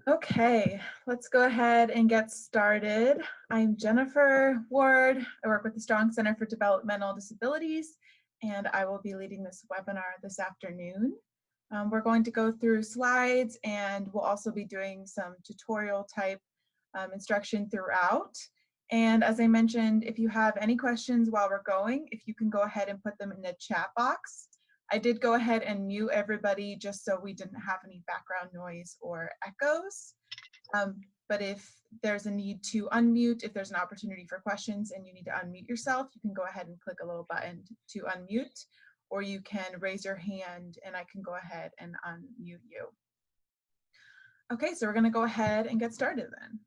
Okay, let's go ahead and get started. I'm Jennifer Ward. I work with the Strong Center for Developmental Disabilities, and I will be leading this webinar this afternoon. We're going to go through slides, and we'll also be doing some tutorial type instruction throughout. And as I mentioned, if you have any questions while we're going, if you can go ahead and put them in the chat box. I did go ahead and mute everybody just so we didn't have any background noise or echoes. But if there's a need to unmute, if there's an opportunity for questions and you need to unmute yourself, you can go ahead and click a little button to unmute, or you can raise your hand and I can go ahead and unmute you. Okay, so we're gonna go ahead and get started then.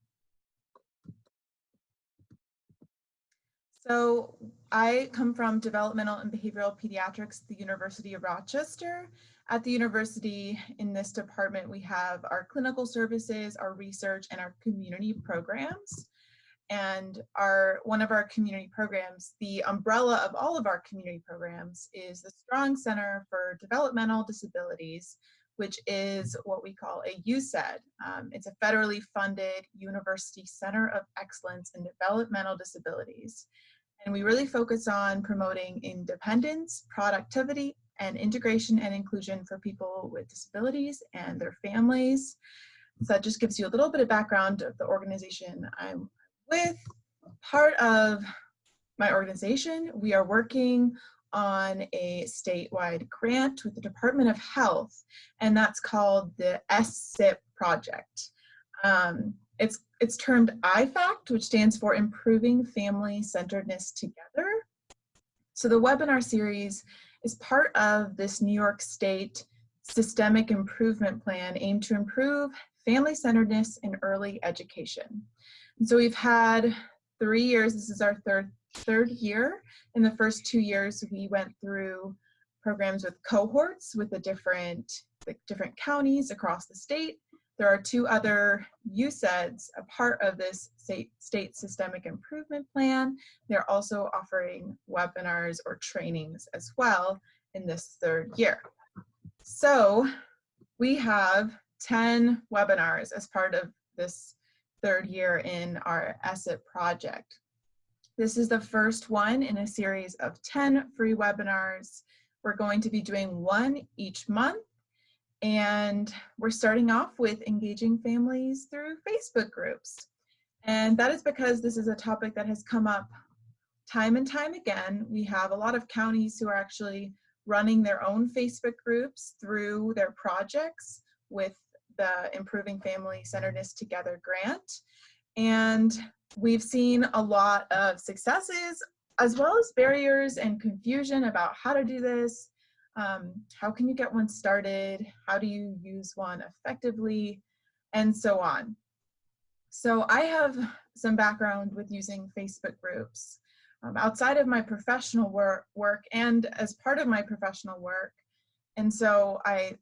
So I come from Developmental and Behavioral Pediatrics at the University of Rochester. At the university, in this department, we have our clinical services, our research, and our community programs. And one of our community programs, the umbrella of all of our community programs, is the Strong Center for Developmental Disabilities, which is what we call a UCED. It's a federally funded university center of excellence in developmental disabilities. And we really focus on promoting independence, productivity, and integration and inclusion for people with disabilities and their families. So that just gives you a little bit of background of the organization I'm with. Part of my organization, we are working on a statewide grant with the Department of Health, and that's called the SSIP project. It's termed IFACT, which stands for Improving Family Centeredness Together. So the webinar series is part of this New York State Systemic Improvement Plan aimed to improve family centeredness in early education. And so we've had 3 years, this is our third year. In the first 2 years, we went through programs with cohorts with the different counties across the state. There are 2 other UCEDs, a part of this state systemic improvement plan. They're also offering webinars or trainings as well in this 3rd year. So we have 10 webinars as part of this 3rd year in our SSIP project. This is the first one in a series of 10 free webinars. We're going to be doing 1 each month. And we're starting off with engaging families through Facebook groups. And that is because this is a topic that has come up time and time again. We have a lot of counties who are actually running their own Facebook groups through their projects with the Improving Family Centeredness Together grant. And we've seen a lot of successes as well as barriers and confusion about how to do this. How can you get one started? How do you use one effectively? And so on. So I have some background with using Facebook groups outside of my professional work and as part of my professional work. And so I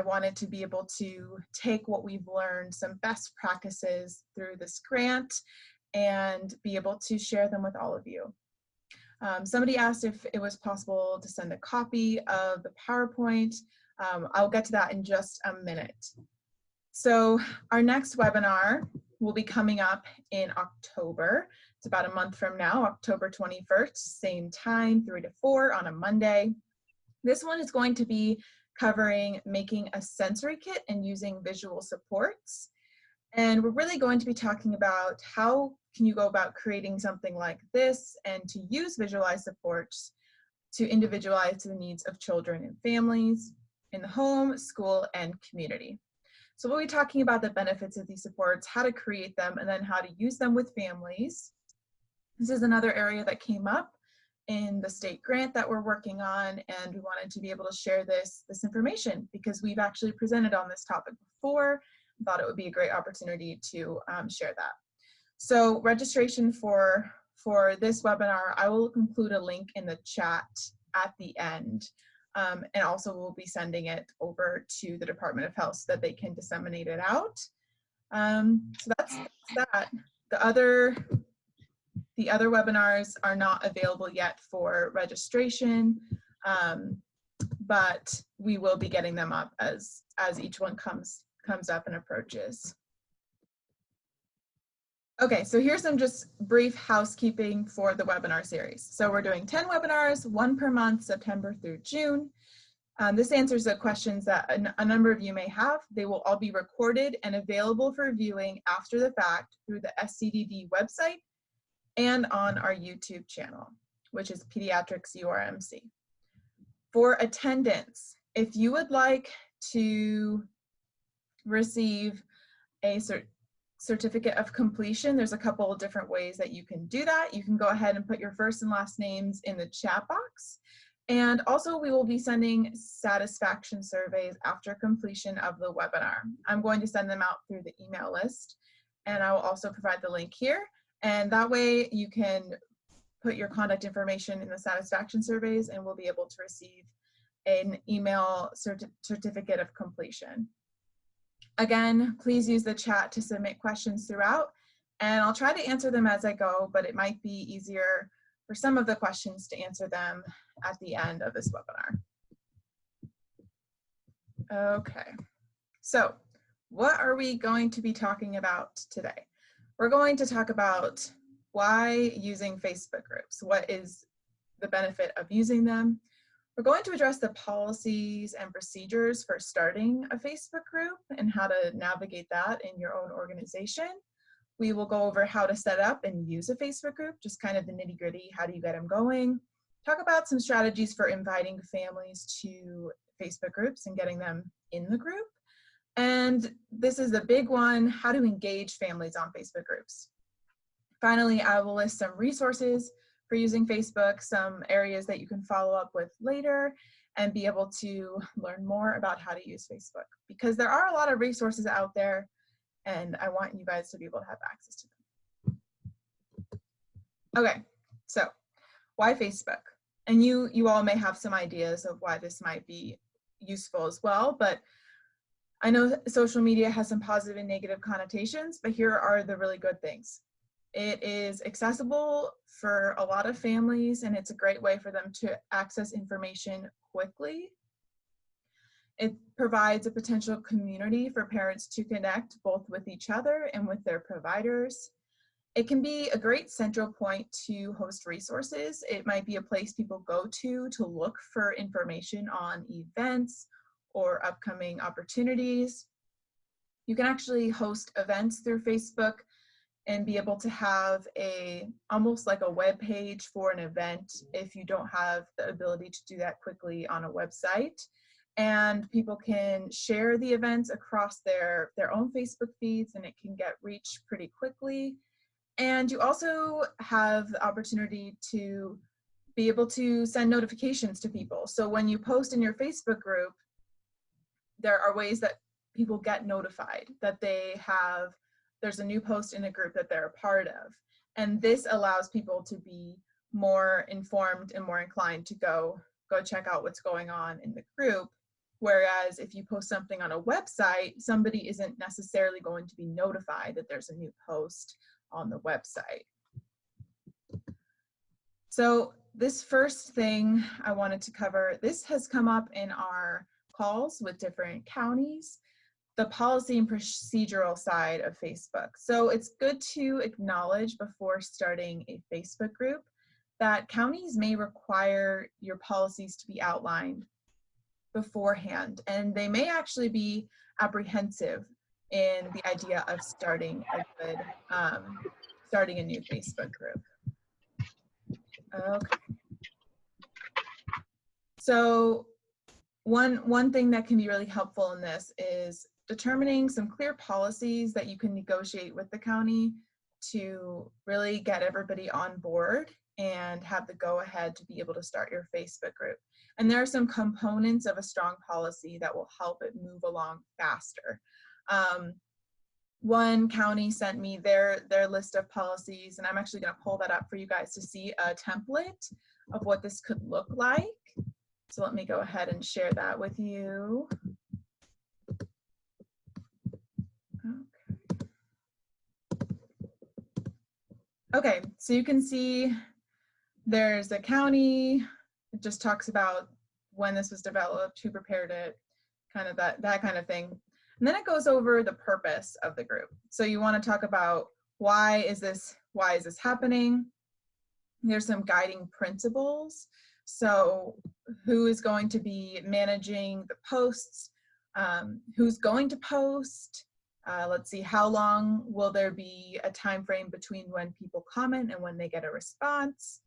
wanted to be able to take what we've learned, some best practices through this grant, and be able to share them with all of you. Somebody asked if it was possible to send a copy of the PowerPoint. I'll get to that in just a minute. So our next webinar will be coming up in October. It's about a month from now, October 21st, same time, 3 to 4 on a Monday. This one is going to be covering making a sensory kit and using visual supports. And we're really going to be talking about how can you go about creating something like this and to use visualized supports to individualize to the needs of children and families in the home, school, and community. So we'll be talking about the benefits of these supports, how to create them, and then how to use them with families. This is another area that came up in the state grant that we're working on, and we wanted to be able to share this information because we've actually presented on this topic before. Thought it would be a great opportunity to share that. So registration for this webinar, I will include a link in the chat at the end. And also we'll be sending it over to the Department of Health so that they can disseminate it out. So that's that. The other webinars are not available yet for registration, but we will be getting them up as each one comes up and approaches. Okay, so here's some just brief housekeeping for the webinar series. So we're doing 10 webinars, 1 per month, September through June. This answers the questions that a number of you may have. They will all be recorded and available for viewing after the fact through the SCDD website and on our YouTube channel, which is Pediatrics URMC. For attendance, if you would like to receive a certificate of completion, there's a couple of different ways that you can do that. You can go ahead and put your first and last names in the chat box. And also we will be sending satisfaction surveys after completion of the webinar. I'm going to send them out through the email list, and I will also provide the link here. And that way you can put your contact information in the satisfaction surveys and we'll be able to receive an email certificate of completion. Again, please use the chat to submit questions throughout, and I'll try to answer them as I go, but it might be easier for some of the questions to answer them at the end of this webinar. Okay, so what are we going to be talking about today? We're going to talk about why using Facebook groups. What is the benefit of using them? We're going to address the policies and procedures for starting a Facebook group and how to navigate that in your own organization. We will go over how to set up and use a Facebook group, just kind of the nitty-gritty, how do you get them going. Talk about some strategies for inviting families to Facebook groups and getting them in the group. And this is the big one, how to engage families on Facebook groups. Finally, I will list some resources for using Facebook, some areas that you can follow up with later, and be able to learn more about how to use Facebook, because there are a lot of resources out there and I want you guys to be able to have access to them. Okay, so why Facebook? And you all may have some ideas of why this might be useful as well, but I know social media has some positive and negative connotations, but here are the really good things. It is accessible for a lot of families, and it's a great way for them to access information quickly. It provides a potential community for parents to connect both with each other and with their providers. It can be a great central point to host resources. It might be a place people go to look for information on events or upcoming opportunities. You can actually host events through Facebook and be able to have almost like a web page for an event if you don't have the ability to do that quickly on a website. And people can share the events across their own Facebook feeds, and it can get reached pretty quickly. And you also have the opportunity to be able to send notifications to people. So when you post in your Facebook group, there are ways that people get notified that there's a new post in a group that they're a part of. And this allows people to be more informed and more inclined to go check out what's going on in the group. Whereas if you post something on a website, somebody isn't necessarily going to be notified that there's a new post on the website. So this first thing I wanted to cover, this has come up in our calls with different counties, the policy and procedural side of Facebook. So it's good to acknowledge before starting a Facebook group that counties may require your policies to be outlined beforehand, and they may actually be apprehensive in the idea of starting a new Facebook group. Okay. So one thing that can be really helpful in this is determining some clear policies that you can negotiate with the county to really get everybody on board and have the go-ahead to be able to start your Facebook group. And there are some components of a strong policy that will help it move along faster. One county sent me their list of policies, and I'm actually going to pull that up for you guys to see a template of what this could look like. So let me go ahead and share that with you. Okay, so you can see there's a county. It just talks about when this was developed, who prepared it, kind of that kind of thing. And then it goes over the purpose of the group. So you want to talk about why is this happening? There's some guiding principles. So who is going to be managing the posts? Who's going to post? Let's see, how long will there be a time frame between when people comment and when they get a response?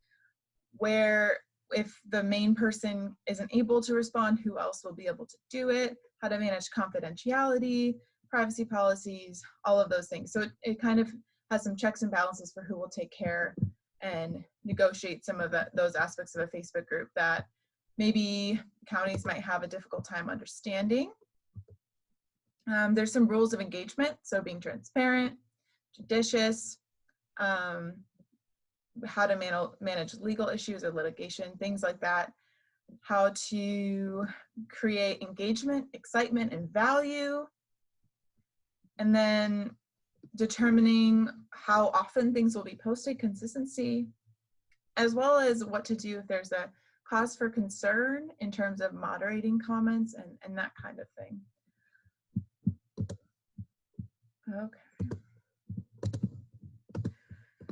Where, if the main person isn't able to respond, who else will be able to do it? How to manage confidentiality, privacy policies, all of those things. So it kind of has some checks and balances for who will take care and negotiate some of those aspects of a Facebook group that maybe counties might have a difficult time understanding. There's some rules of engagement, so being transparent, judicious, how to manage legal issues or litigation, things like that, how to create engagement, excitement, and value, and then determining how often things will be posted, consistency, as well as what to do if there's a cause for concern in terms of moderating comments and that kind of thing. Okay.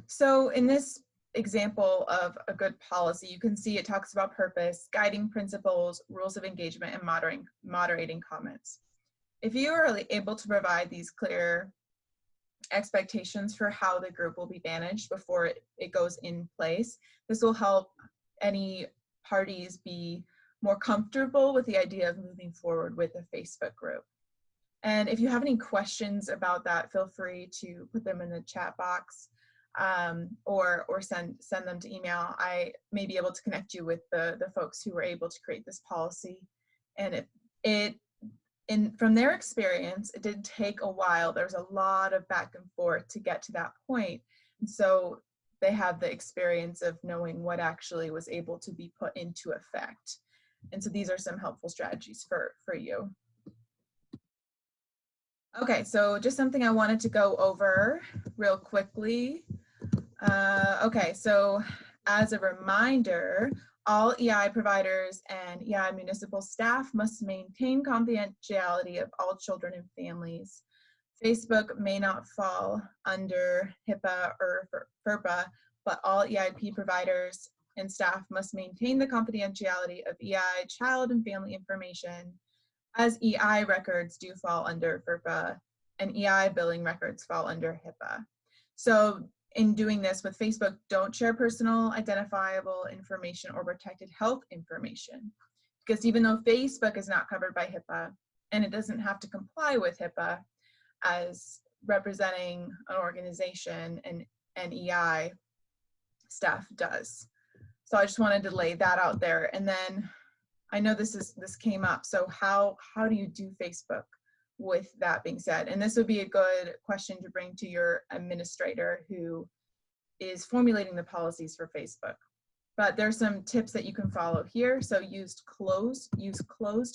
So in this example of a good policy, you can see it talks about purpose, guiding principles, rules of engagement, and moderating comments. If you are able to provide these clear expectations for how the group will be managed before it goes in place, this will help any parties be more comfortable with the idea of moving forward with a Facebook group. And if you have any questions about that, feel free to put them in the chat box, or send them to email. I may be able to connect you with the folks who were able to create this policy. And from their experience, it did take a while. There's a lot of back and forth to get to that point. And so they have the experience of knowing what actually was able to be put into effect. And so these are some helpful strategies for you. Okay, so just something I wanted to go over real quickly. Okay, so as a reminder, all EI providers and EI municipal staff must maintain confidentiality of all children and families. Facebook may not fall under HIPAA or FERPA, but all EIP providers and staff must maintain the confidentiality of EI child and family information, as EI records do fall under FERPA and EI billing records fall under HIPAA. So in doing this with Facebook, don't share personal identifiable information or protected health information, because even though Facebook is not covered by HIPAA and it doesn't have to comply with HIPAA as representing an organization, and EI staff does. So I just wanted to lay that out there. And then I know this came up, so how do you do Facebook with that being said? And this would be a good question to bring to your administrator who is formulating the policies for Facebook. But there's some tips that you can follow here. So use closed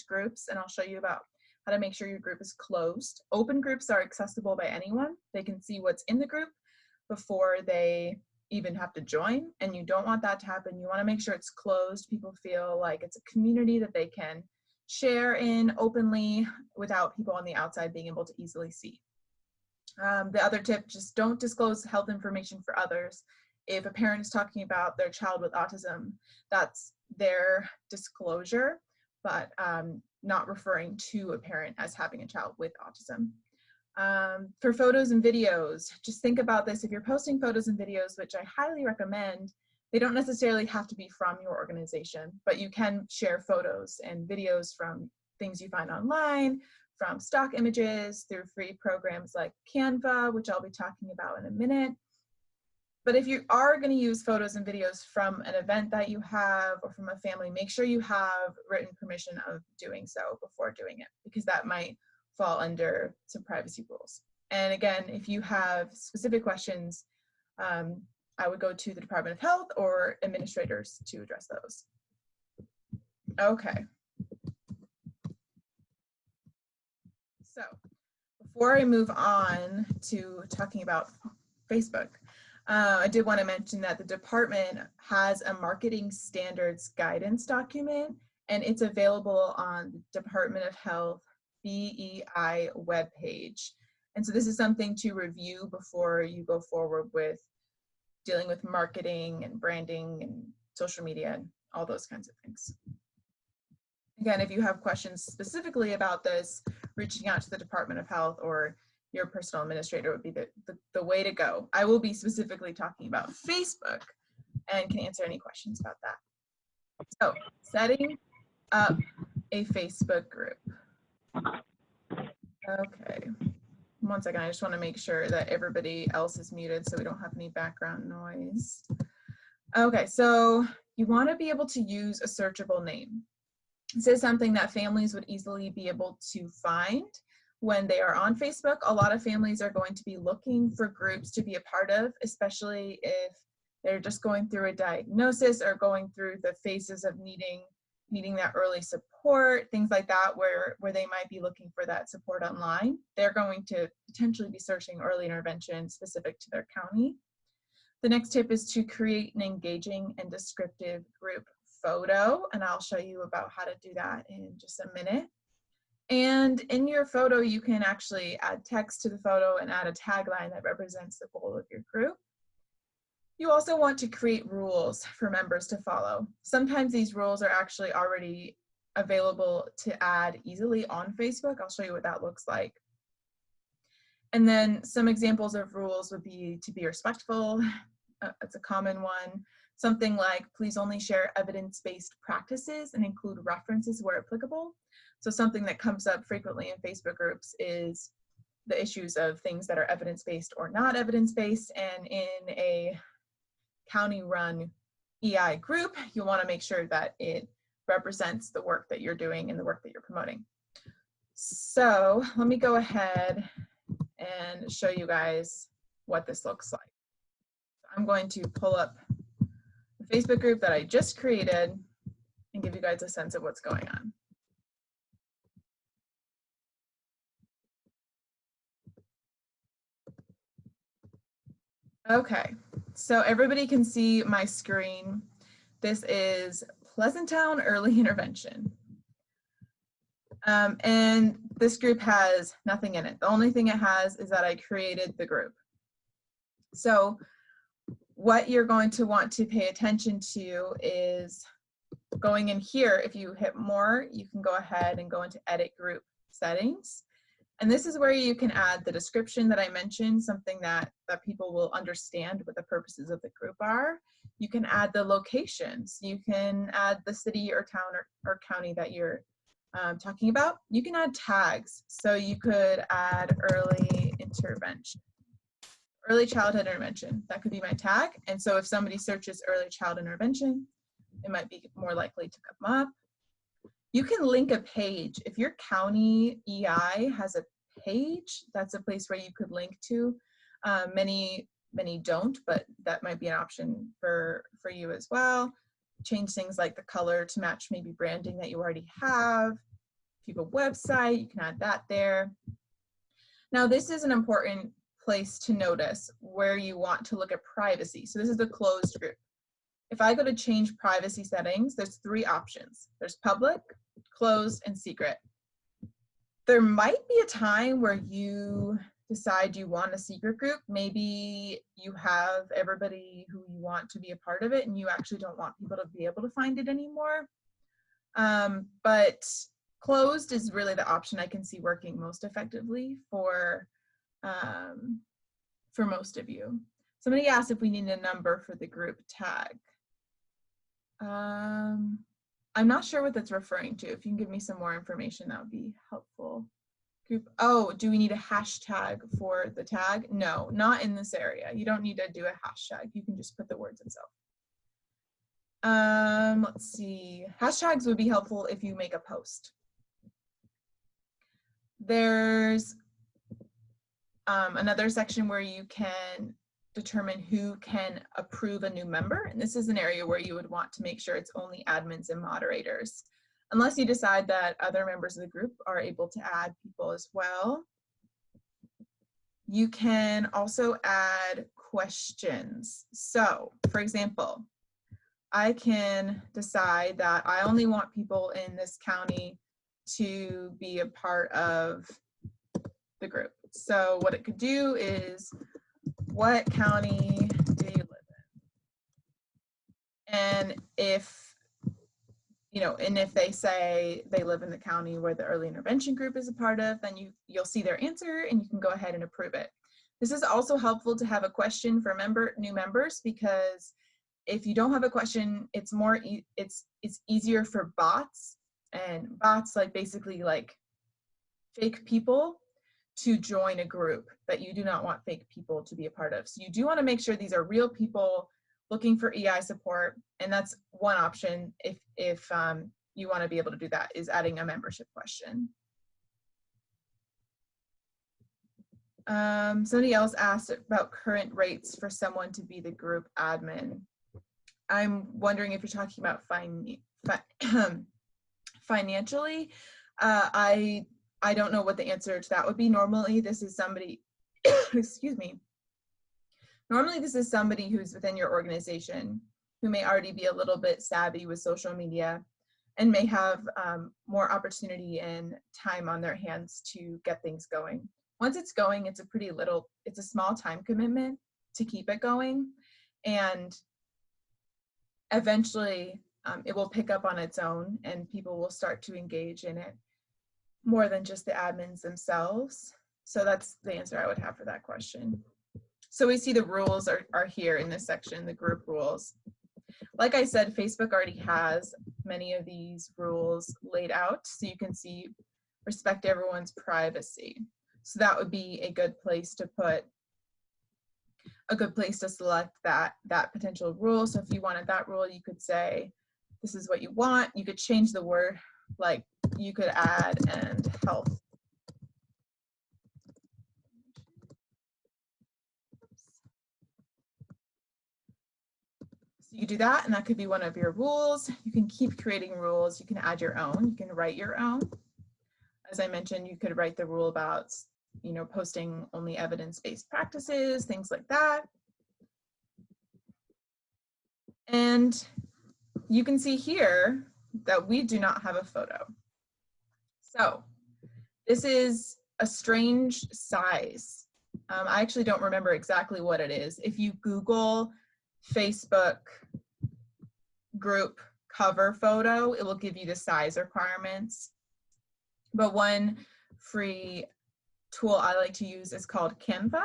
groups, and I'll show you about how to make sure your group is closed. Open groups are accessible by anyone. They can see what's in the group before they even have to join, and you don't want that to happen. You want to make sure it's closed. People feel like it's a community that they can share in openly without people on the outside being able to easily see. The other tip, just don't disclose health information for others. If a parent is talking about their child with autism, that's their disclosure, but not referring to a parent as having a child with autism. For photos and videos, just think about this. If you're posting photos and videos, which I highly recommend, they don't necessarily have to be from your organization, but you can share photos and videos from things you find online, from stock images, through free programs like Canva, which I'll be talking about in a minute. But if you are going to use photos and videos from an event that you have or from a family, make sure you have written permission of doing so before doing it, because that might fall under some privacy rules. And again, if you have specific questions, I would go to the Department of Health or administrators to address those. Okay. So before I move on to talking about Facebook, I did want to mention that the department has a marketing standards guidance document, and it's available on the Department of Health BEI webpage. And so this is something to review before you go forward with dealing with marketing and branding and social media and all those kinds of things. Again, if you have questions specifically about this, reaching out to the Department of Health or your personal administrator would be the way to go. I will be specifically talking about Facebook and can answer any questions about that. So, setting up a Facebook group. Okay, 1 second, I just want to make sure that everybody else is muted so we don't have any background noise. Okay, so you want to be able to use a searchable name. This is something that families would easily be able to find when they are on Facebook. A lot of families are going to be looking for groups to be a part of, especially if they're just going through a diagnosis or going through the phases of needing that early support, things like that, where they might be looking for that support online. They're going to potentially be searching early intervention specific to their county. The next tip is to create an engaging and descriptive group photo, and I'll show you about how to do that in just a minute. And in your photo, you can actually add text to the photo and add a tagline that represents the goal of your group. You also want to create rules for members to follow. Sometimes these rules are actually already available to add easily on Facebook. I'll show you what that looks like. And then some examples of rules would be to be respectful. It's a common one. Something like, please only share evidence-based practices and include references where applicable. So something that comes up frequently in Facebook groups is the issues of things that are evidence-based or not evidence-based. And in a county-run EI group, you want to make sure that it represents the work that you're doing and the work that you're promoting. So let me go ahead and show you guys what this looks like. I'm going to pull up the Facebook group that I just created and give you guys a sense of what's going on. Okay, so everybody can see my screen. This is Pleasantown Early Intervention. And this group has nothing in it. The only thing it has is that I created the group. So what you're going to want to pay attention to is going in here. If you hit more, you can go ahead and go into edit group settings. And this is where you can add the description that I mentioned, something that people will understand what the purposes of the group are. You can add the locations. You can add the city or town or county that you're talking about. You can add tags. So you could add early intervention, early childhood intervention. That could be my tag. And so if somebody searches early child intervention, it might be more likely to come up. You can link a page. If your county EI has a page, that's a place where you could link to. Many don't, but that might be an option for you as well. Change things like the color to match maybe branding that you already have. If you have a website, you can add that there. Now, this is an important place to notice where you want to look at privacy. So this is the closed group. If I go to change privacy settings, there's 3 options. There's public, closed, and secret. There might be a time where you decide you want a secret group. Maybe you have everybody who you want to be a part of it and you actually don't want people to be able to find it anymore. But closed is really the option I can see working most effectively for most of you. Somebody asked if we need a number for the group tag. I'm not sure what that's referring to. If you can give me some more information, that would be helpful. Group, oh, do we need a hashtag for the tag? No, not in this area. You don't need to do a hashtag. You can just put the words itself. Let's see. Hashtags would be helpful if you make a post. There's another section where you can determine who can approve a new member. And this is an area where you would want to make sure it's only admins and moderators, unless you decide that other members of the group are able to add people as well. You can also add questions. So, for example, I can decide that I only want people in this county to be a part of the group. So what it could do is, what county do you live in? And if, you know, and if they say they live in the county where the early intervention group is a part of, then you'll see their answer and you can go ahead and approve it. This is also helpful to have a question for new members, because if you don't have a question, it's easier for bots, and bots like basically like fake people, to join a group that you do not want fake people to be a part of. So you do want to make sure these are real people looking for EI support, and that's one option if you want to be able to do that, is adding a membership question. Somebody else asked about current rates for someone to be the group admin. I'm wondering if you're talking about financially. I don't know what the answer to that would be. Normally, this is somebody, excuse me. Normally, this is somebody who's within your organization who may already be a little bit savvy with social media and may have more opportunity and time on their hands to get things going. Once it's going, it's a small time commitment to keep it going. And eventually, it will pick up on its own and people will start to engage in it more than just the admins themselves. So that's the answer I would have for that question. So we see the rules are here in this section, the group rules. Like I said, Facebook already has many of these rules laid out, so you can see respect everyone's privacy. So that would be a good place to select that potential rule. So if you wanted that rule, you could say, this is what you want. You could change the word, like you could add and health. So you do that, and that could be one of your rules. You can keep creating rules. You can add your own. You can write your own. As I mentioned, you could write the rule about, you know, posting only evidence-based practices, things like that. And you can see here that we do not have a photo. So this is a strange size. I actually don't remember exactly what it is. If you Google Facebook group cover photo, it will give you the size requirements. But one free tool I like to use is called Canva.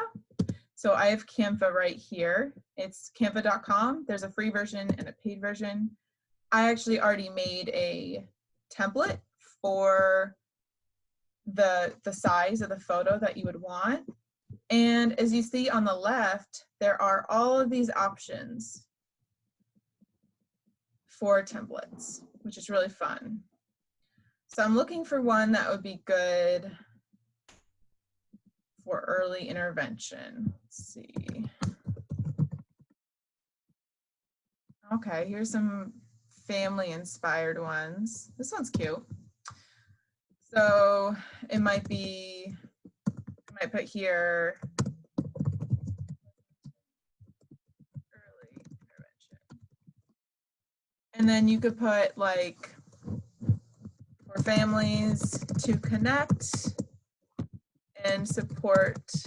So I have Canva right here. It's canva.com. There's a free version and a paid version. I actually already made a template for the size of the photo that you would want. And as you see on the left, there are all of these options for templates, which is really fun. So I'm looking for one that would be good for early intervention. Let's see. Okay, here's some family inspired ones. This one's cute. So it might be, I might put here early intervention. And then you could put like for families to connect and support each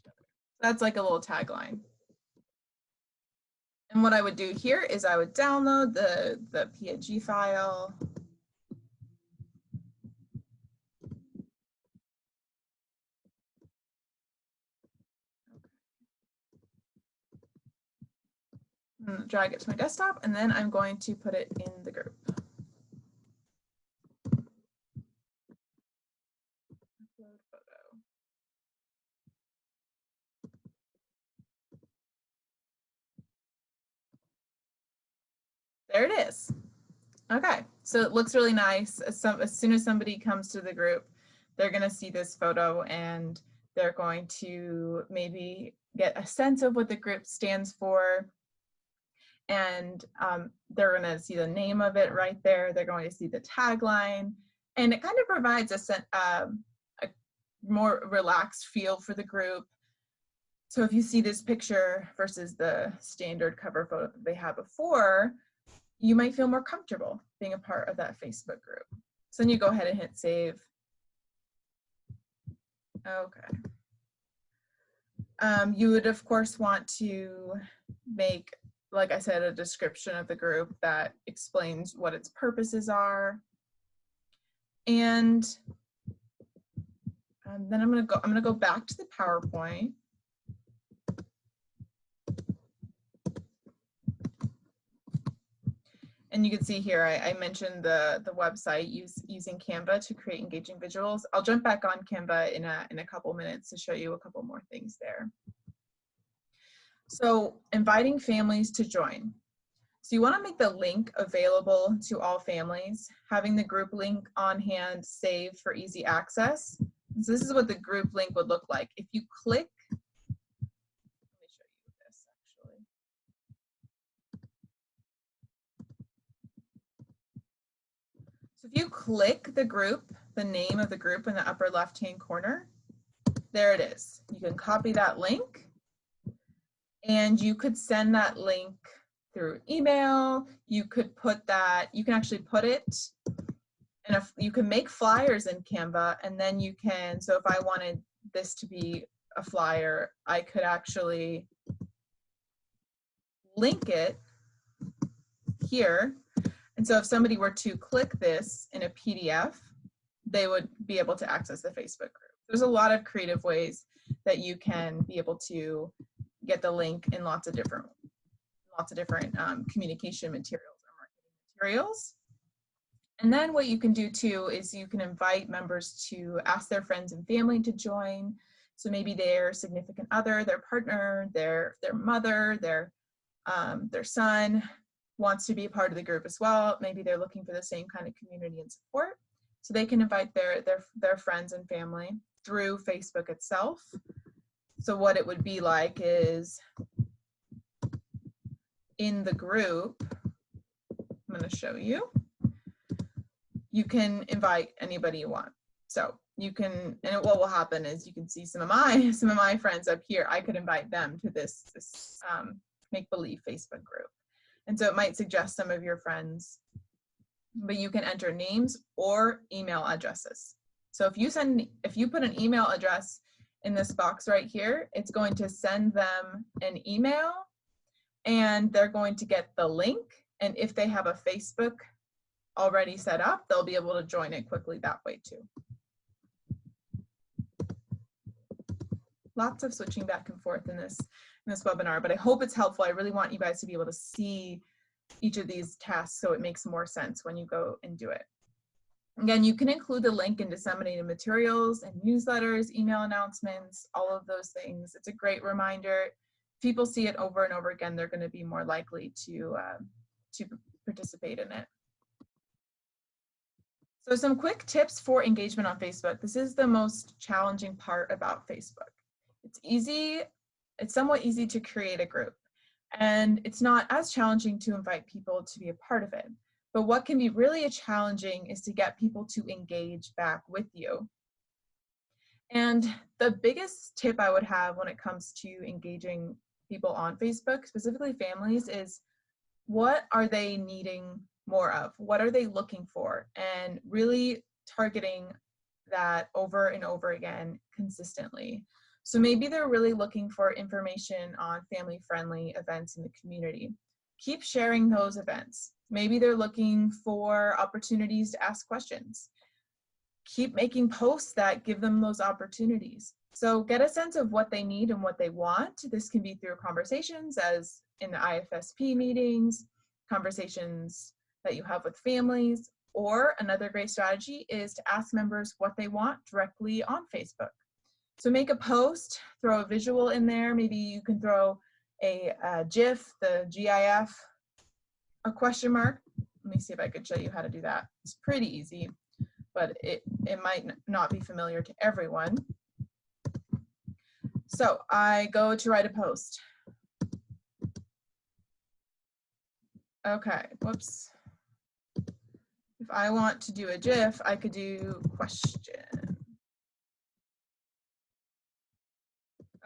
other. That's like a little tagline. And what I would do here is I would download the PNG file. Drag it to my desktop, and then I'm going to put it in the group. Upload photo. There it is. Okay, so it looks really nice. As soon as somebody comes to the group, they're going to see this photo and they're going to maybe get a sense of what the group stands for. And they're going to see the name of it right there. They're going to see the tagline, and it kind of provides a more relaxed feel for the group. So if you see this picture versus the standard cover photo that they had before, you might feel more comfortable being a part of that Facebook group. So then you go ahead and hit save. Okay. You would, of course, want to make, like I said, a description of the group that explains what its purposes are. And then I'm gonna go back to the PowerPoint. And you can see here, I mentioned the website using Canva to create engaging visuals. I'll jump back on Canva in a couple minutes to show you a couple more things there. So inviting families to join. So you want to make the link available to all families, having the group link on hand saved for easy access. So this is what the group link would look like. If you click, let me show you this actually. So if you click the group, the name of the group in the upper left-hand corner, there it is. You can copy that link and you could send that link through email. You could put that, you can actually put it, and you can make flyers in Canva, and then you can, so if I wanted this to be a flyer, I could actually link it here. And so if somebody were to click this in a PDF, they would be able to access the Facebook group. There's a lot of creative ways that you can be able to get the link in lots of different communication materials or marketing materials. And then what you can do too is you can invite members to ask their friends and family to join. So maybe their significant other, their partner, their mother, their son wants to be a part of the group as well. Maybe they're looking for the same kind of community and support. So they can invite their friends and family through Facebook itself. So what it would be like is in the group, I'm going to show you. You can invite anybody you want. So you can, and what will happen is you can see some of my friends up here. I could invite them to this make-believe Facebook group. And so it might suggest some of your friends, but you can enter names or email addresses. So if you put an email address in this box right here, it's going to send them an email and they're going to get the link. And if they have a Facebook already set up, they'll be able to join it quickly that way too. Lots of switching back and forth in this webinar, but I hope it's helpful. I really want you guys to be able to see each of these tasks so it makes more sense when you go and do it. Again, you can include the link in disseminated materials and newsletters, email announcements, all of those things. It's a great reminder. If people see it over and over again, they're going to be more likely to participate in it. So some quick tips for engagement on Facebook. This is the most challenging part about Facebook. It's somewhat easy to create a group, and it's not as challenging to invite people to be a part of it. But what can be really challenging is to get people to engage back with you. And the biggest tip I would have when it comes to engaging people on Facebook, specifically families, is what are they needing more of? What are they looking for? And really targeting that over and over again consistently. So maybe they're really looking for information on family-friendly events in the community. Keep sharing those events. Maybe they're looking for opportunities to ask questions. Keep making posts that give them those opportunities. So get a sense of what they need and what they want. This can be through conversations as in the IFSP meetings, conversations that you have with families, or another great strategy is to ask members what they want directly on Facebook. So make a post, throw a visual in there. Maybe you can throw a GIF, the GIF, a question mark. Let me see if I could show you how to do that. It's pretty easy, but it might not be familiar to everyone. So I go to write a post. Okay, whoops. If I want to do a GIF, I could do question.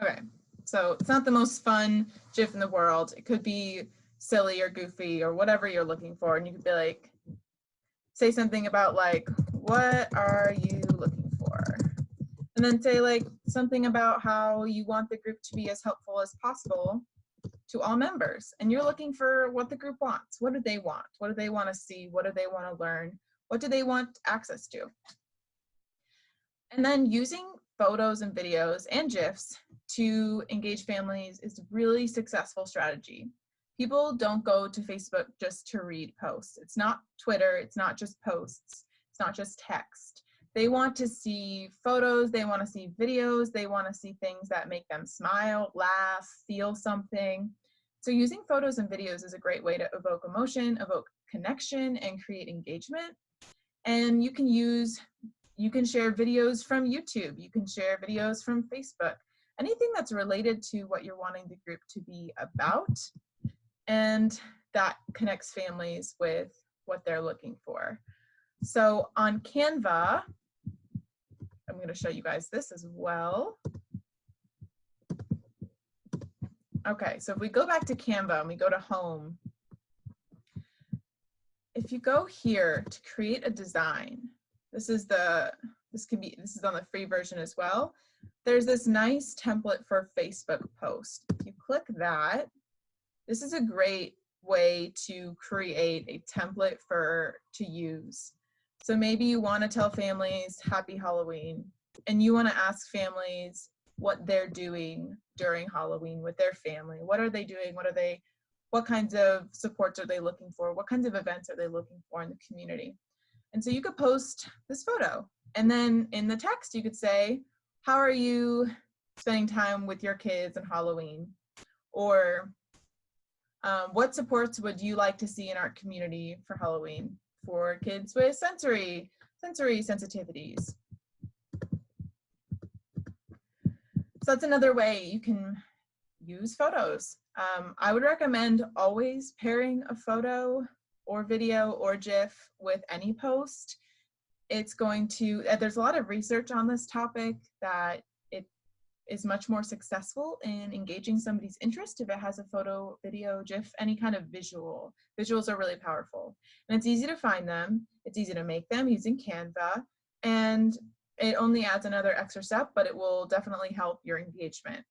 Okay, so it's not the most fun GIF in the world. It could be silly or goofy or whatever you're looking for. And you could be like, say something about like, what are you looking for? And And then say like something about how you want the group to be as helpful as possible to all members. And you're looking for what the group wants. What do they want? What do they want to see? What do they want to learn? What do they want access to? And then using photos and videos and GIFs to engage families is a really successful strategy. People don't go to Facebook just to read posts. It's not Twitter, it's not just posts, it's not just text. They want to see photos, they want to see videos, they want to see things that make them smile, laugh, feel something. So using photos and videos is a great way to evoke emotion, evoke connection, and create engagement. And you can share videos from YouTube, you can share videos from Facebook, anything that's related to what you're wanting the group to be about, and that connects families with what they're looking for. So on Canva, I'm going to show you guys this as well. Okay, so if we go back to Canva and we go to home, if you go here to create a design, this is on the free version as well. There's this nice template for Facebook post. If you click that, this is a great way to create a template to use. So maybe you want to tell families Happy Halloween, and you want to ask families what they're doing during Halloween with their family. What are they doing? What kinds of supports are they looking for? What kinds of events are they looking for in the community? And so you could post this photo, and then in the text you could say, how are you spending time with your kids on Halloween? Or what supports would you like to see in our community for Halloween for kids with sensory sensitivities? So that's another way you can use photos. I would recommend always pairing a photo or video or GIF with any post. It's going to, there's a lot of research on this topic that it is much more successful in engaging somebody's interest if it has a photo, video, GIF, any kind of visual. Visuals are really powerful. And it's easy to find them, it's easy to make them using Canva, and it only adds another extra step, but it will definitely help your engagement.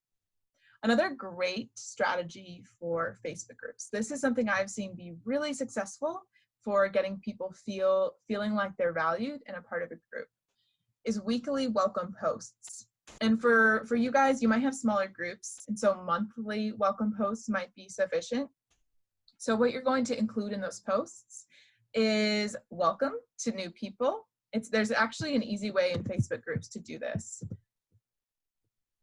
Another great strategy for Facebook groups. This is something I've seen be really successful for getting people feeling like they're valued and a part of a group, is weekly welcome posts. And for you guys, you might have smaller groups, and so monthly welcome posts might be sufficient. So what you're going to include in those posts is welcome to new people. There's actually an easy way in Facebook groups to do this.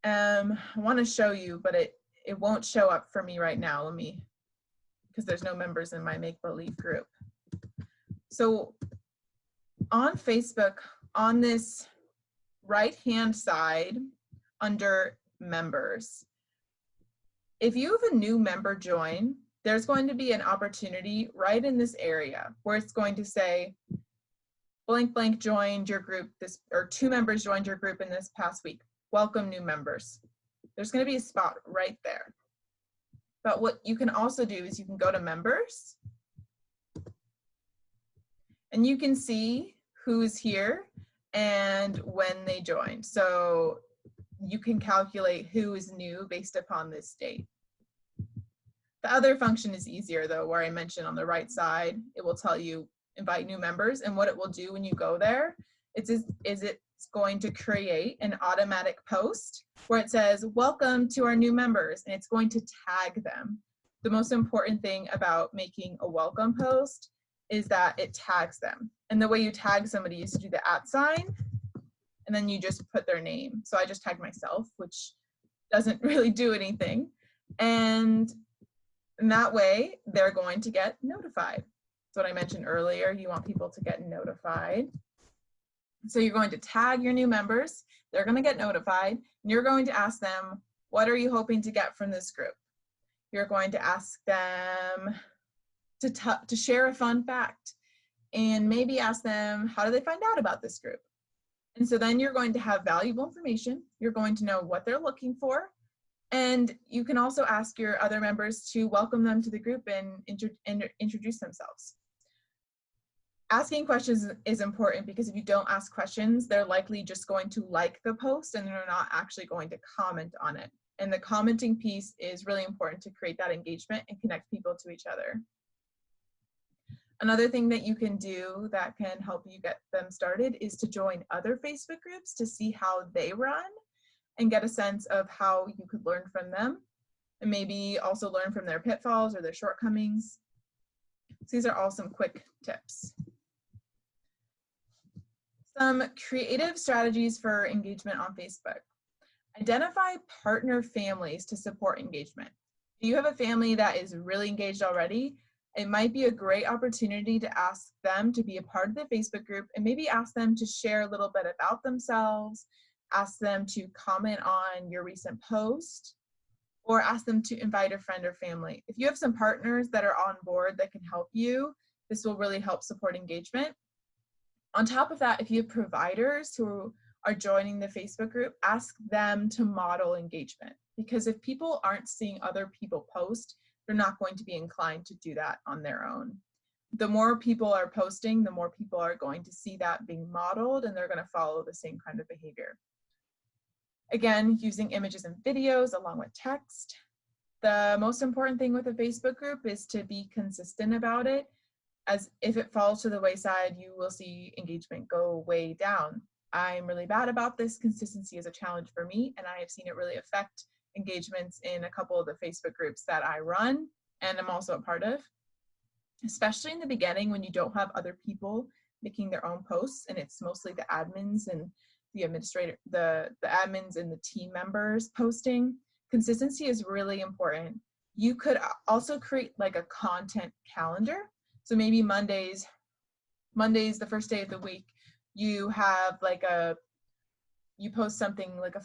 I want to show you, but it won't show up for me right now. Because there's no members in my make-believe group. So on Facebook, on this right-hand side under members, if you have a new member join, there's going to be an opportunity right in this area where it's going to say, blank blank joined your group or 2 members joined your group in this past week. Welcome new members. There's going to be a spot right there. But what you can also do is you can go to members, and you can see who's here and when they joined. So you can calculate who is new based upon this date. The other function is easier though, where I mentioned on the right side, it will tell you invite new members, and what it will do when you go there, it's going to create an automatic post where it says, welcome to our new members, and it's going to tag them. The most important thing about making a welcome post is that it tags them. And the way you tag somebody is to do the @ sign, and then you just put their name. So I just tagged myself, which doesn't really do anything. And in that way, they're going to get notified. That's what I mentioned earlier. You want people to get notified. So you're going to tag your new members. They're going to get notified. And you're going to ask them, what are you hoping to get from this group? You're going to ask them to share a fun fact, and maybe ask them, how do they find out about this group? And so then you're going to have valuable information. You're going to know what they're looking for. And you can also ask your other members to welcome them to the group and introduce themselves. Asking questions is important because if you don't ask questions, they're likely just going to like the post and they're not actually going to comment on it. And the commenting piece is really important to create that engagement and connect people to each other. Another thing that you can do that can help you get them started is to join other Facebook groups to see how they run and get a sense of how you could learn from them, and maybe also learn from their pitfalls or their shortcomings. So these are all some quick tips. Some creative strategies for engagement on Facebook. Identify partner families to support engagement. If you have a family that is really engaged already, it might be a great opportunity to ask them to be a part of the Facebook group and maybe ask them to share a little bit about themselves, ask them to comment on your recent post, or ask them to invite a friend or family. If you have some partners that are on board that can help you, this will really help support engagement. On top of that, if you have providers who are joining the Facebook group, ask them to model engagement, because if people aren't seeing other people post, they're not going to be inclined to do that on their own. The more people are posting, the more people are going to see that being modeled, and they're going to follow the same kind of behavior. Again, using images and videos along with text. The most important thing with a Facebook group is to be consistent about it, as if it falls to the wayside, you will see engagement go way down. I'm really bad about this. Consistency is a challenge for me, and I have seen it really affect engagements in a couple of the Facebook groups that I run and I'm also a part of, especially in the beginning when you don't have other people making their own posts and it's mostly the admins and the administrator, the admins and the team members posting. Consistency is really important. You could also create like a content calendar. So maybe Monday's the first day of the week, you have like you post something like a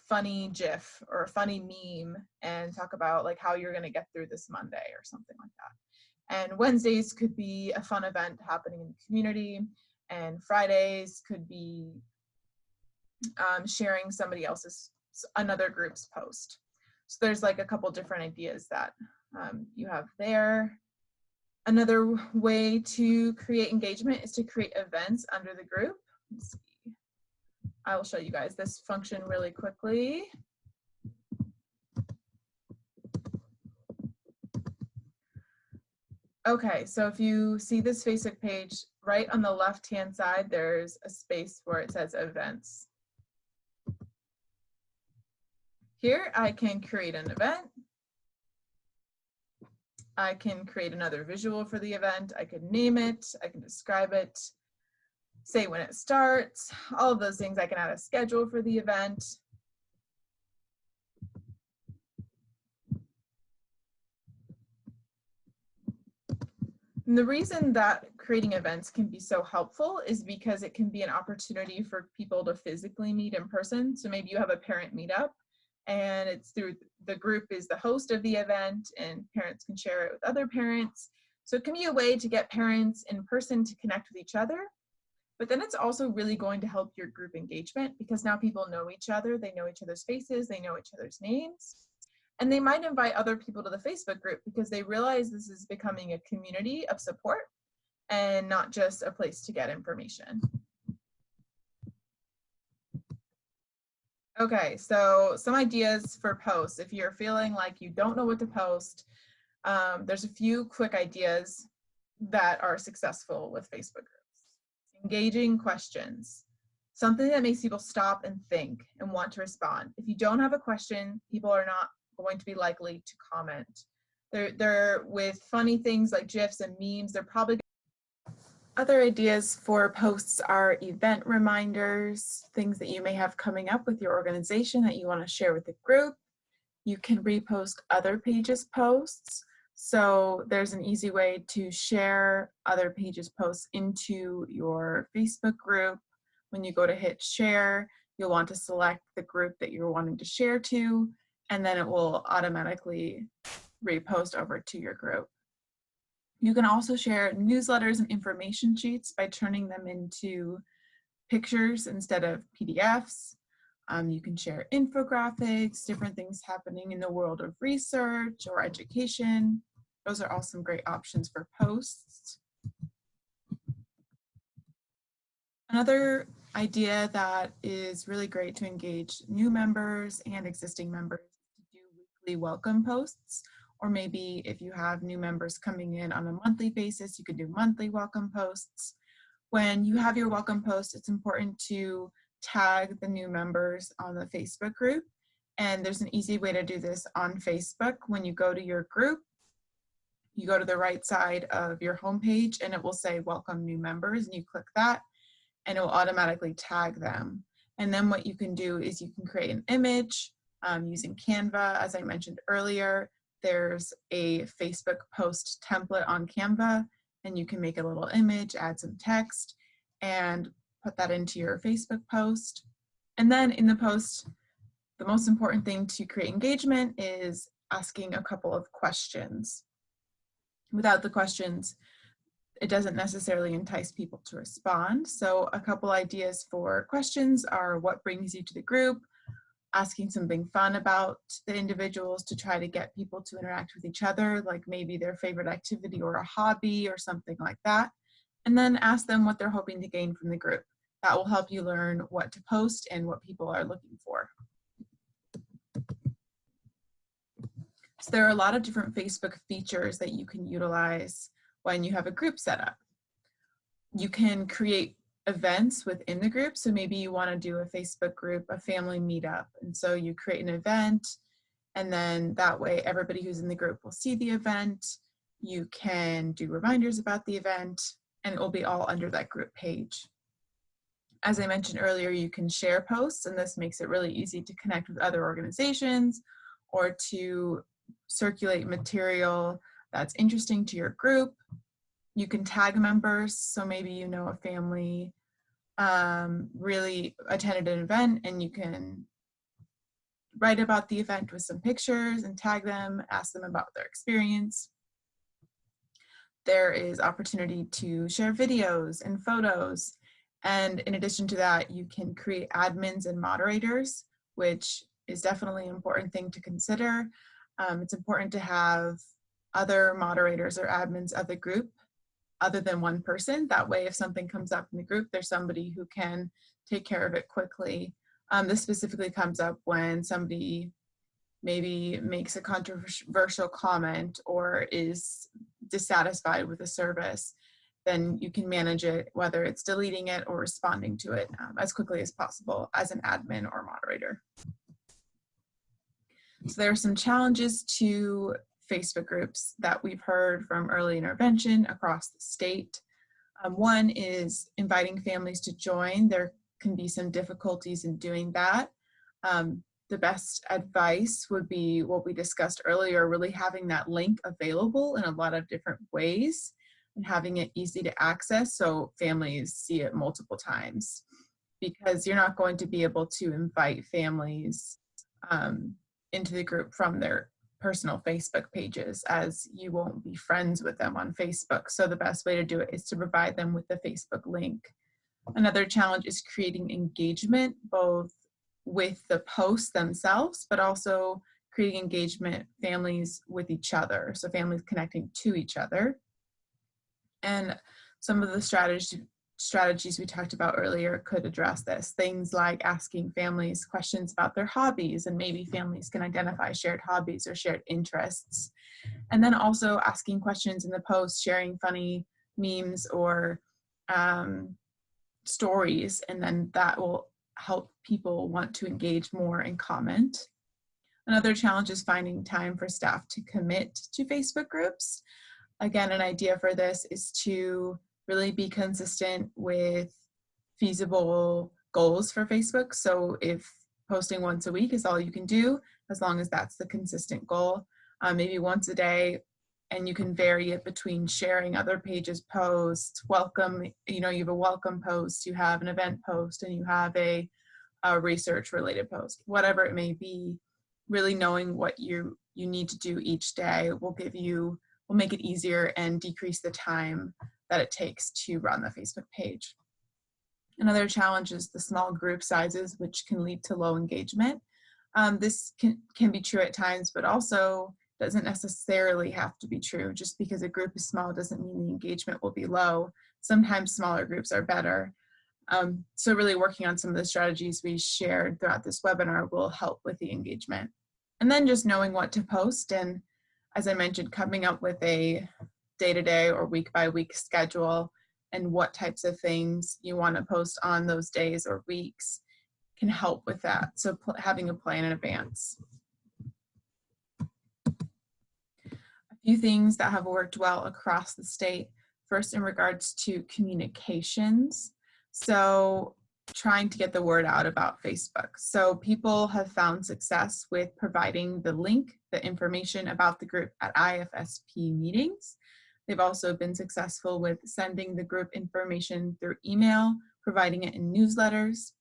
funny GIF or a funny meme and talk about like how you're going to get through this Monday or something like that. And Wednesdays could be a fun event happening in the community, and Fridays could be sharing somebody else's, another group's post. So there's like a couple different ideas that you have there. Another way to create engagement is to create events under the group. Let's see. I will show you guys this function really quickly. Okay, so if you see this Facebook page, right on the left-hand side, there's a space where it says events. Here, I can create an event. I can create another visual for the event. I can name it. I can describe it, say when it starts, all of those things. I can add a schedule for the event. And the reason that creating events can be so helpful is because it can be an opportunity for people to physically meet in person. So maybe you have a parent meetup and it's through the group is the host of the event and parents can share it with other parents. So it can be a way to get parents in person to connect with each other. But then it's also really going to help your group engagement because now people know each other, they know each other's faces, they know each other's names. And they might invite other people to the Facebook group because they realize this is becoming a community of support and not just a place to get information. Okay, so some ideas for posts. If you're feeling like you don't know what to post, there's a few quick ideas that are successful with Facebook groups. Engaging questions. Something that makes people stop and think and want to respond. If you don't have a question, people are not going to be likely to comment. They're with funny things like GIFs and memes, they're probably. Other ideas for posts are event reminders, things that you may have coming up with your organization that you want to share with the group. You can repost other pages' posts. So there's an easy way to share other pages' posts into your Facebook group. When you go to hit share, you'll want to select the group that you're wanting to share to, and then it will automatically repost over to your group. You can also share newsletters and information sheets by turning them into pictures instead of PDFs. You can share infographics, different things happening in the world of research or education. Those are all some great options for posts. Another idea that is really great to engage new members and existing members is to do weekly welcome posts, or maybe if you have new members coming in on a monthly basis, you could do monthly welcome posts. When you have your welcome post, it's important to tag the new members on the Facebook group. And there's an easy way to do this on Facebook. When you go to your group, you go to the right side of your homepage and it will say welcome new members, and you click that and it will automatically tag them. And then what you can do is you can create an image using Canva. As I mentioned earlier, there's a Facebook post template on Canva, and you can make a little image, add some text, and put that into your Facebook post. And then in the post, the most important thing to create engagement is asking a couple of questions. Without the questions, it doesn't necessarily entice people to respond. So a couple ideas for questions are: what brings you to the group? Asking something fun about the individuals to try to get people to interact with each other, like maybe their favorite activity or a hobby or something like that. And then ask them what they're hoping to gain from the group. That will help you learn what to post and what people are looking for. So there are a lot of different Facebook features that you can utilize when you have a group set up. You can create events within the group. So maybe you want to do a Facebook group, a family meetup. And so you create an event, and then that way everybody who's in the group will see the event. You can do reminders about the event, and it will be all under that group page. As I mentioned earlier, you can share posts, and this makes it really easy to connect with other organizations or to circulate material that's interesting to your group. You can tag members, so maybe you know a family really attended an event, and you can write about the event with some pictures and tag them, ask them about their experience. There is opportunity to share videos and photos, and in addition to that, you can create admins and moderators, which is definitely an important thing to consider. It's important to have other moderators or admins of the group other than one person. That way, if something comes up in the group, there's somebody who can take care of it quickly. This specifically comes up when somebody maybe makes a controversial comment or is dissatisfied with a service, then you can manage it, whether it's deleting it or responding to it as quickly as possible as an admin or moderator. So there are some challenges to Facebook groups that we've heard from early intervention across the state. One is inviting families to join. There can be some difficulties in doing that. The best advice would be what we discussed earlier, really having that link available in a lot of different ways and having it easy to access so families see it multiple times, because you're not going to be able to invite families into the group from their personal Facebook pages, as you won't be friends with them on Facebook. So the best way to do it is to provide them with the Facebook link. Another challenge is creating engagement, both with the posts themselves, but also creating engagement families with each other. So families connecting to each other. And some of the strategies we talked about earlier could address this. Things like asking families questions about their hobbies, and maybe families can identify shared hobbies or shared interests. And then also asking questions in the post, sharing funny memes or stories, and then that will help people want to engage more and comment. Another challenge is finding time for staff to commit to Facebook groups. Again, an idea for this is to really be consistent with feasible goals for Facebook. So if posting once a week is all you can do, as long as that's the consistent goal, maybe once a day, and you can vary it between sharing other pages' posts, welcome, you have a welcome post, you have an event post, and you have a research related post. Whatever it may be, really knowing what you need to do each day will make it easier and decrease the time that it takes to run the Facebook page. Another challenge is the small group sizes, which can lead to low engagement. This can be true at times, but also doesn't necessarily have to be true. Just because a group is small doesn't mean the engagement will be low. Sometimes smaller groups are better. So really working on some of the strategies we shared throughout this webinar will help with the engagement. And then just knowing what to post, and as I mentioned, coming up with a day-to-day or week-by-week schedule and what types of things you want to post on those days or weeks can help with that. So having a plan in advance. A few things that have worked well across the state. First, in regards to communications. So trying to get the word out about Facebook. So people have found success with providing the link, the information about the group at IFSP meetings. They've also been successful with sending the group information through email, providing it in newsletters.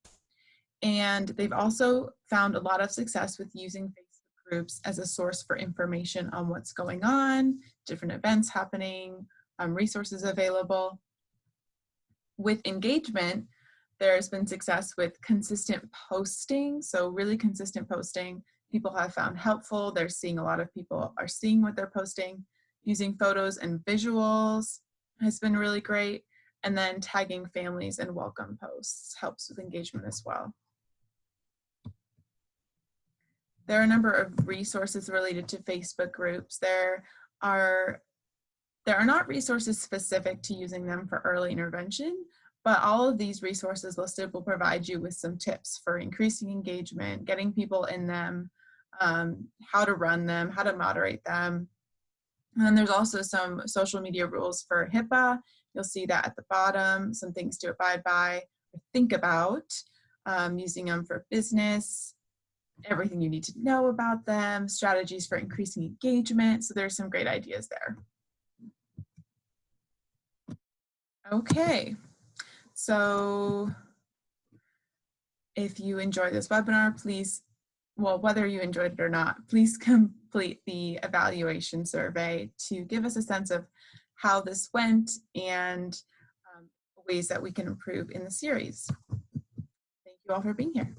And they've also found a lot of success with using Facebook groups as a source for information on what's going on, different events happening, resources available. With engagement, there's been success with consistent posting. So really consistent posting, people have found helpful. They're seeing a lot of people are seeing what they're posting. Using photos and visuals has been really great. And then tagging families and welcome posts helps with engagement as well. There are a number of resources related to Facebook groups. There are not resources specific to using them for early intervention, but all of these resources listed will provide you with some tips for increasing engagement, getting people in them, how to run them, how to moderate them. And then there's also some social media rules for HIPAA. You'll see that at the bottom, some things to abide by or think about, using them for business, everything you need to know about them, strategies for increasing engagement. So there's some great ideas there. Okay, so if you enjoyed this webinar, please, well, whether you enjoyed it or not, please complete the evaluation survey to give us a sense of how this went and ways that we can improve in the series. Thank you all for being here.